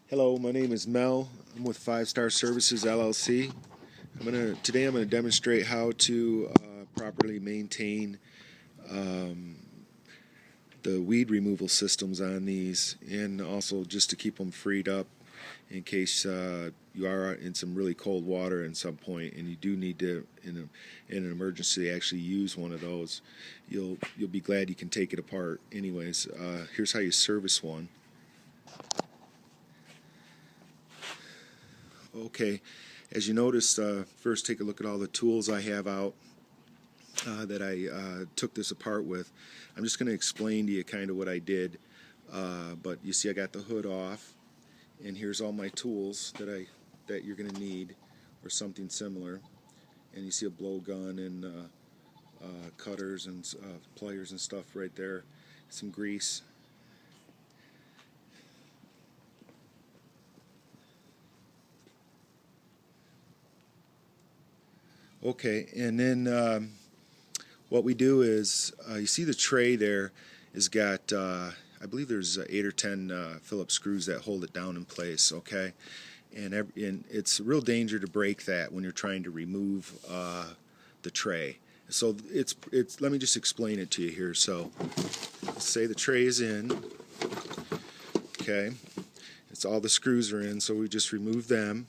Hello, my name is Mel. I'm with 5 Star Services LLC. Today I'm going to demonstrate how to properly maintain the weed removal systems on these, and also just to keep them freed up in case you are in some really cold water at some point and you do need to, in an emergency, actually use one of those. You'll be glad you can take it apart. Anyways, here's how you service one. Okay, as you notice, first take a look at all the tools I have out that I took this apart with. I'm just going to explain to you kind of what I did, but you see I got the hood off, and here's all my tools that you're going to need, or something similar. And you see a blowgun and cutters and pliers and stuff right there, some grease. Okay, and then what we do is, you see the tray there has got, I believe there's 8 or 10 Phillips screws that hold it down in place, okay? And it's a real danger to break that when you're trying to remove the tray. So let me just explain it to you here. So let's say the tray is in, okay? It's all the screws are in, so we just remove them.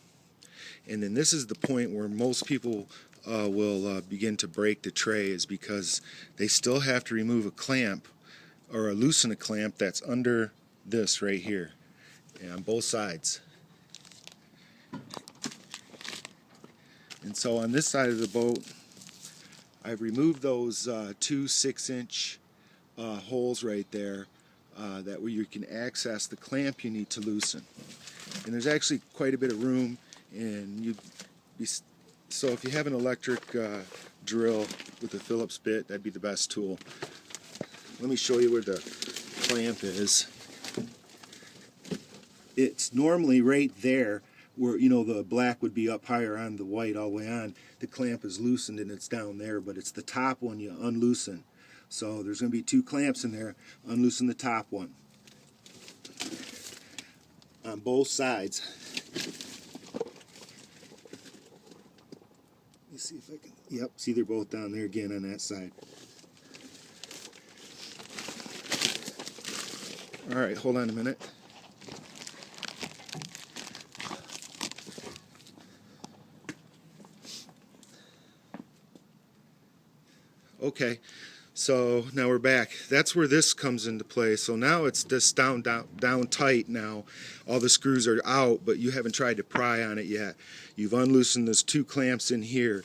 And then this is the point where most people will begin to break the tray, is because they still have to remove a clamp or loosen a clamp that's under this right here, and on both sides. And so on this side of the boat, I've removed those 2 6-inch holes right there, that way you can access the clamp you need to loosen. And there's actually quite a bit of room, and so if you have an electric drill with a Phillips bit, that'd be the best tool. Let me show you where the clamp is. It's normally right there where, you know, the black would be up higher on the white all the way on. The clamp is loosened and it's down there, but it's the top one you unloosen. So there's going to be 2 clamps in there. Unloosen the top one on both sides. See if I can, yep, see they're both down there again on that side. Alright, hold on a minute. Okay, so now we're back. That's where this comes into play. So now it's just down tight now. All the screws are out, but you haven't tried to pry on it yet. You've unloosened those 2 clamps in here.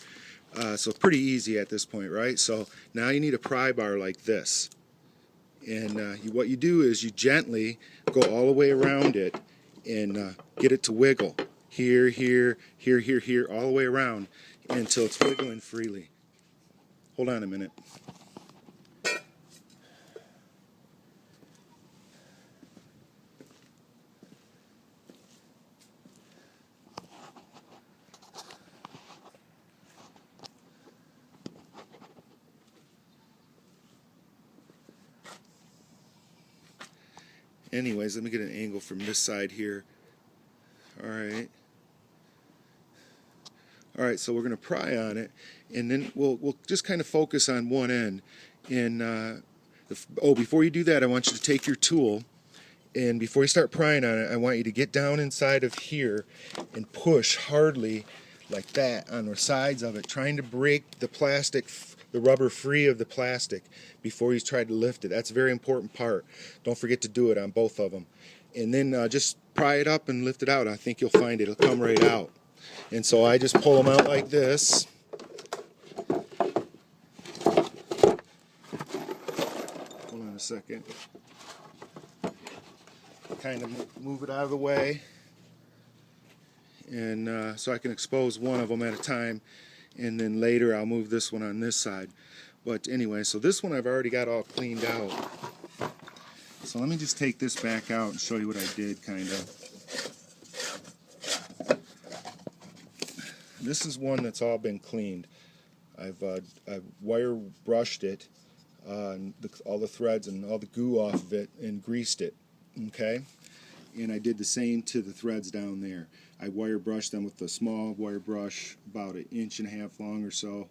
So pretty easy at this point, right? So now you need a pry bar like this. And what you do is you gently go all the way around it and get it to wiggle. Here, here, here, here, here, all the way around until it's wiggling freely. Hold on a minute. Anyways, let me get an angle from this side here. Alright. Alright, so we're going to pry on it, and then we'll just kind of focus on one end. And before you do that, I want you to take your tool, and before you start prying on it, I want you to get down inside of here and push hardly like that on the sides of it, trying to break the plastic, the rubber free of the plastic before you try to lift it. That's a very important part. Don't forget to do it on both of them. And then just pry it up and lift it out. I think you'll find it'll come right out. And so I just pull them out like this. Hold on a second. Kind of move it out of the way. And so I can expose one of them at a time. And then later I'll move this one on this side. But anyway, so this one I've already got all cleaned out. So let me just take this back out and show you what I did, kind of. This is one that's all been cleaned. I've wire brushed it, all the threads and all the goo off of it, and greased it. Okay. and I did the same to the threads down there. I wire brushed them with a small wire brush about 1.5 inches long or so,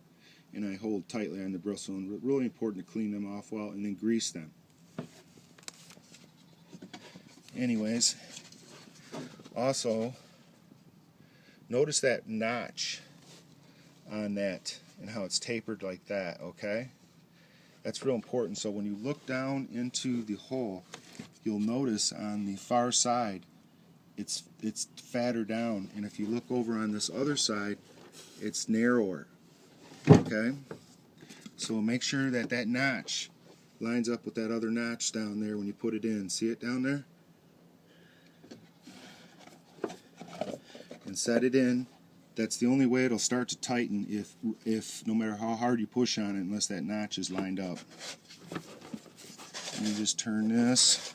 and I hold tightly on the bristle, and really important to clean them off well and then grease them. Anyways, also notice that notch on that and how it's tapered like that, okay? That's real important. So when you look down into the hole, you'll notice on the far side it's fatter down, and if you look over on this other side, it's narrower, okay? So make sure that that notch lines up with that other notch down there when you put it in. See it down there? And set it in. That's the only way it'll start to tighten, if no matter how hard you push on it, unless that notch is lined up. And you just turn this.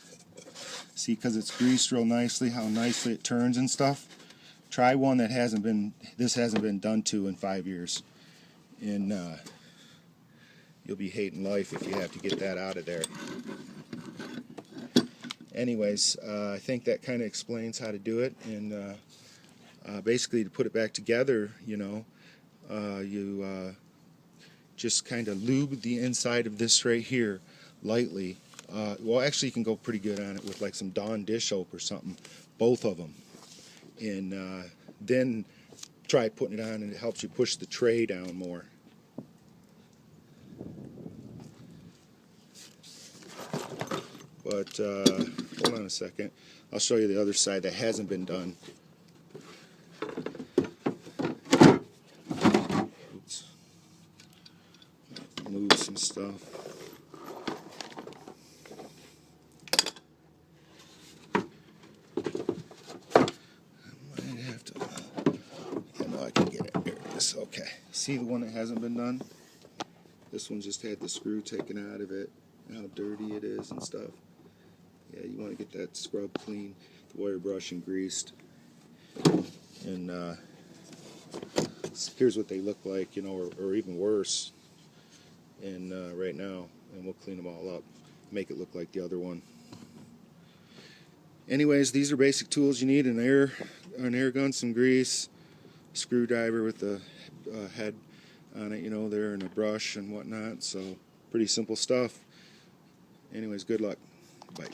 See, because it's greased real nicely, how nicely it turns and stuff. Try one that hasn't been done to in 5 years, and you'll be hating life if you have to get that out of there. Anyways, I think that kind of explains how to do it, and basically, to put it back together, you just kind of lube the inside of this right here lightly. Well, actually, you can go pretty good on it with like some Dawn dish soap or something, both of them, and then try putting it on, and it helps you push the tray down more. But hold on a second, I'll show you the other side that hasn't been done. Move some stuff. I might have to. I know I can get it. There it is. Okay. See the one that hasn't been done? This one just had the screw taken out of it. How dirty it is and stuff. Yeah, you want to get that scrubbed clean, the wire brush and greased. And here's what they look like, or even worse. And right now, and we'll clean them all up, make it look like the other one. Anyways, these are basic tools you need: an air gun, some grease, a screwdriver with the head on it, there, and a brush and whatnot. So pretty simple stuff. Anyways, good luck. Bye.